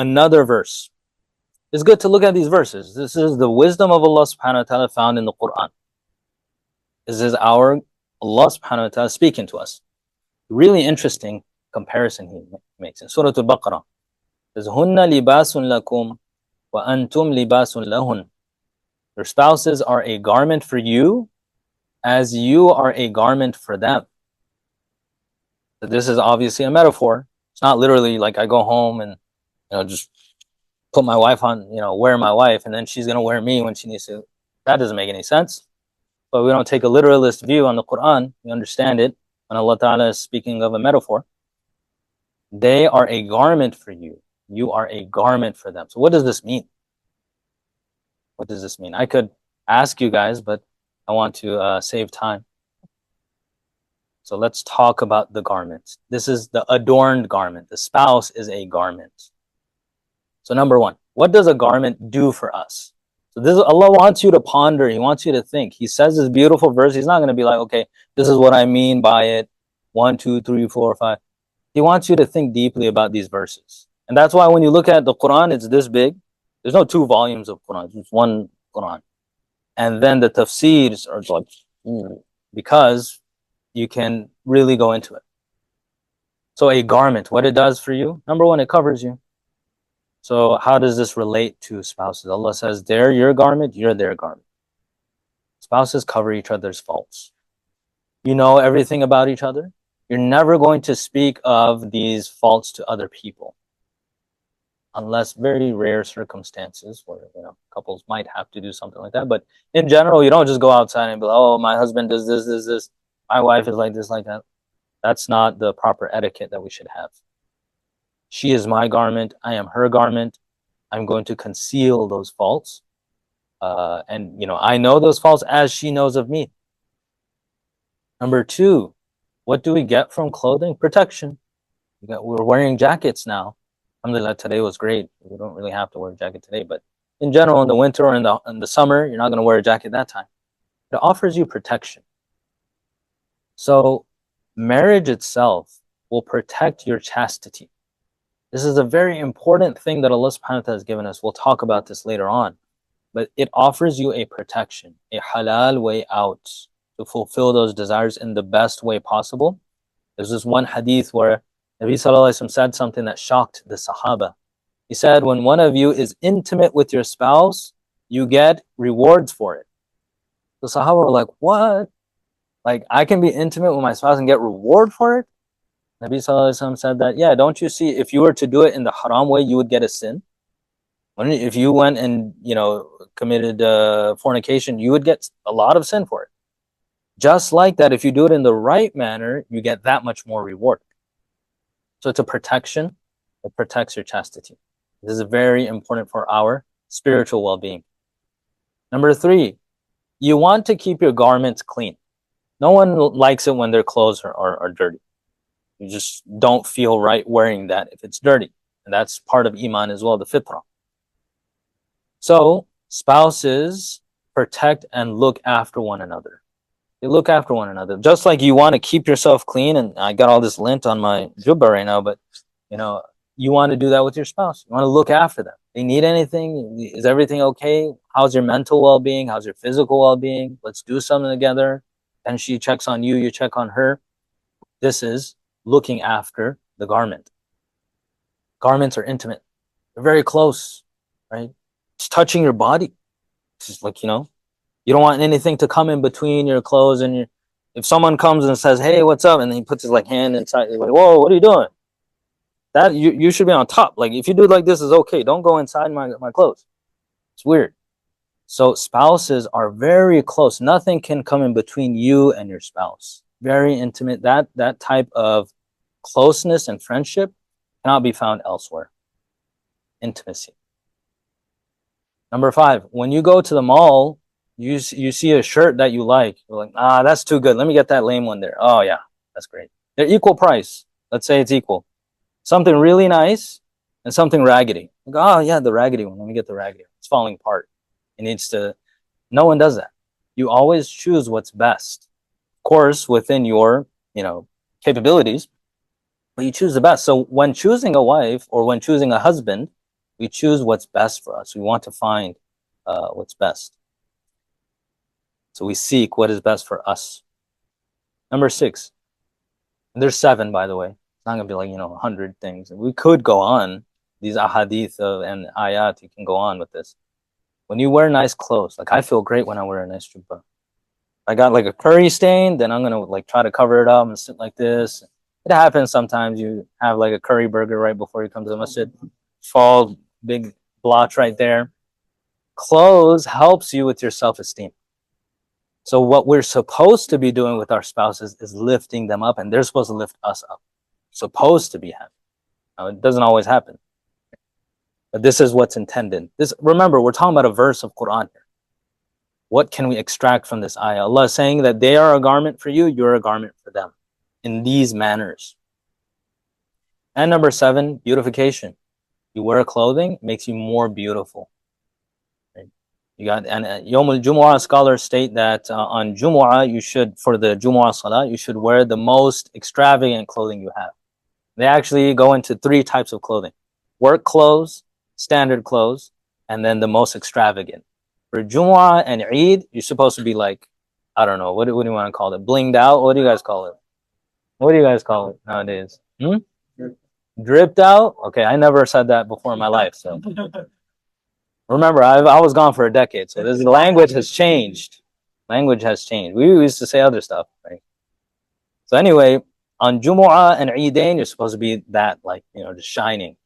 another verse. It's good to look at these verses. This is the wisdom of Allah subhanahu wa ta'ala found in the Quran. This is our Allah subhanahu wa ta'ala speaking to us. Really interesting comparison he makes in Surah Al-Baqarah. It says, Hunna libasun lakum wa antum libasun lahun. Your spouses are a garment for you as you are a garment for them. So this is obviously a metaphor. It's not literally like I go home and just put my wife on, wear my wife, and then she's going to wear me when she needs to. That doesn't make any sense. But we don't take a literalist view on the Quran. We understand it when Allah Ta'ala is speaking of a metaphor. They are a garment for you. You are a garment for them. So what does this mean? What does this mean? I could ask you guys, but I want to save time. So let's talk about the garment. This is the adorned garment. The spouse is a garment. So number one, what does a garment do for us? So this Allah wants you to ponder. He wants you to think. He says this beautiful verse. He's not going to be like, okay, this is what I mean by it. 1, 2, 3, 4, 5. He wants you to think deeply about these verses. And that's why when you look at the Quran, it's this big. There's no 2 volumes of Quran. It's just one Quran. And then the tafsirs are like, because you can really go into it. So a garment, what it does for you, number one, it covers you. So how does this relate to spouses? Allah says, they're your garment, you're their garment. Spouses cover each other's faults. You know everything about each other. You're never going to speak of these faults to other people. Unless very rare circumstances where, couples might have to do something like that. But in general, you don't just go outside and be like, oh, my husband does this. My wife is like this, like that. That's not the proper etiquette that we should have. She is my garment. I am her garment. I'm going to conceal those faults. And I know those faults as she knows of me. Number 2, what do we get from clothing? Protection. We're wearing jackets now. Alhamdulillah, today was great. We don't really have to wear a jacket today, but in general, in the winter or in the summer, you're not going to wear a jacket that time. It offers you protection. So marriage itself will protect your chastity. This is a very important thing that Allah subhanahu wa ta'ala has given us. We'll talk about this later on. But it offers you a protection, a halal way out to fulfill those desires in the best way possible. There's this one hadith where Nabi Sallallahu Alaihi Wasallam said something that shocked the Sahaba. He said, when one of you is intimate with your spouse, you get rewards for it. The Sahaba were like, what? Like, I can be intimate with my spouse and get reward for it? Nabi Sallallahu Alaihi Wasallam said that, yeah, don't you see, if you were to do it in the haram way, you would get a sin. If you went and, committed fornication, you would get a lot of sin for it. Just like that, if you do it in the right manner, you get that much more reward. So it's a protection. It protects your chastity. This is very important for our spiritual well-being. Number 3, you want to keep your garments clean. No one likes it when their clothes are dirty. You just don't feel right wearing that if it's dirty. And that's part of Iman as well, the fitrah. So spouses protect and look after one another. They look after one another. Just like you want to keep yourself clean, and I got all this lint on my jubba right now, but you want to do that with your spouse. You want to look after them. They need anything? Is everything okay? How's your mental well-being? How's your physical well-being? Let's do something together. And she checks on you, you check on her. This is looking after the garment. Garments are intimate. They're very close, right? It's touching your body. It's just like, you don't want anything to come in between your clothes and if someone comes and says, hey, what's up? And then he puts his hand inside, you're like, whoa, what are you doing? That you should be on top. Like, if you do it like this, is okay. Don't go inside my clothes. It's weird. So spouses are very close. Nothing can come in between you and your spouse. Very intimate. That type of closeness and friendship cannot be found elsewhere. Intimacy. Number 5, when you go to the mall, you see a shirt that you like. You're like, that's too good. Let me get that lame one there. Oh, yeah, that's great. They're equal price. Let's say it's equal. Something really nice and something raggedy. Like, oh, yeah, the raggedy one. Let me get the raggedy one. It's falling apart. It needs to... No one does that. You always choose what's best. Of course, within your, capabilities, but you choose the best. So when choosing a wife or when choosing a husband, We choose what's best for us. We want to find what's best. So we seek what is best for us. Number 6. And there's 7, by the way. It's not going to be like, 100 things. We could go on. These ahadith and ayat, you can go on with this. When you wear nice clothes, like I feel great when I wear a nice jubbah. I got like a curry stain, then I'm going to like try to cover it up and sit like this. It happens sometimes. You have like a curry burger right before you come to the masjid. Fall, big blotch right there. Clothes helps you with your self-esteem. So what we're supposed to be doing with our spouses is lifting them up, and they're supposed to lift us up. Supposed to be happening. Now, it doesn't always happen. But this is what's intended. Remember, we're talking about a verse of Quran here. What can we extract from this ayah? Allah is saying that they are a garment for you, you're a garment for them. In these manners. And number 7, beautification. You wear clothing, it makes you more beautiful. Right? You got, and Yawm al-Jumu'ah, scholars state that on Jumu'ah, you should, for the Jumu'ah Salah, you should wear the most extravagant clothing you have. They actually go into 3 types of clothing. Work clothes, standard clothes, and then the most extravagant. For Jumu'ah and Eid, you're supposed to be like, I don't know, what do you want to call it? Blinged out? What do you guys call it? What do you guys call it nowadays? Dripped out? Okay, I never said that before in my life. So remember, I was gone for a decade, so this language has changed. Language has changed. We used to say other stuff, right? So anyway, on Jumu'ah and Eidain, you're supposed to be that, like, just shining.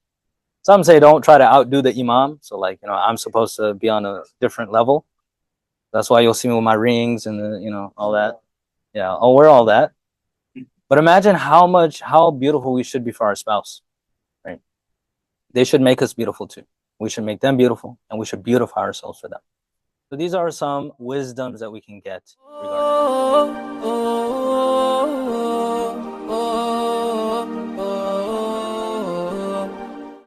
Some say don't try to outdo the imam. So like, I'm supposed to be on a different level. That's why you'll see me with my rings and all that. Yeah, I'll wear all that. But imagine how beautiful we should be for our spouse, right? They should make us beautiful too. We should make them beautiful, and we should beautify ourselves for them. So these are some wisdoms that we can get regarding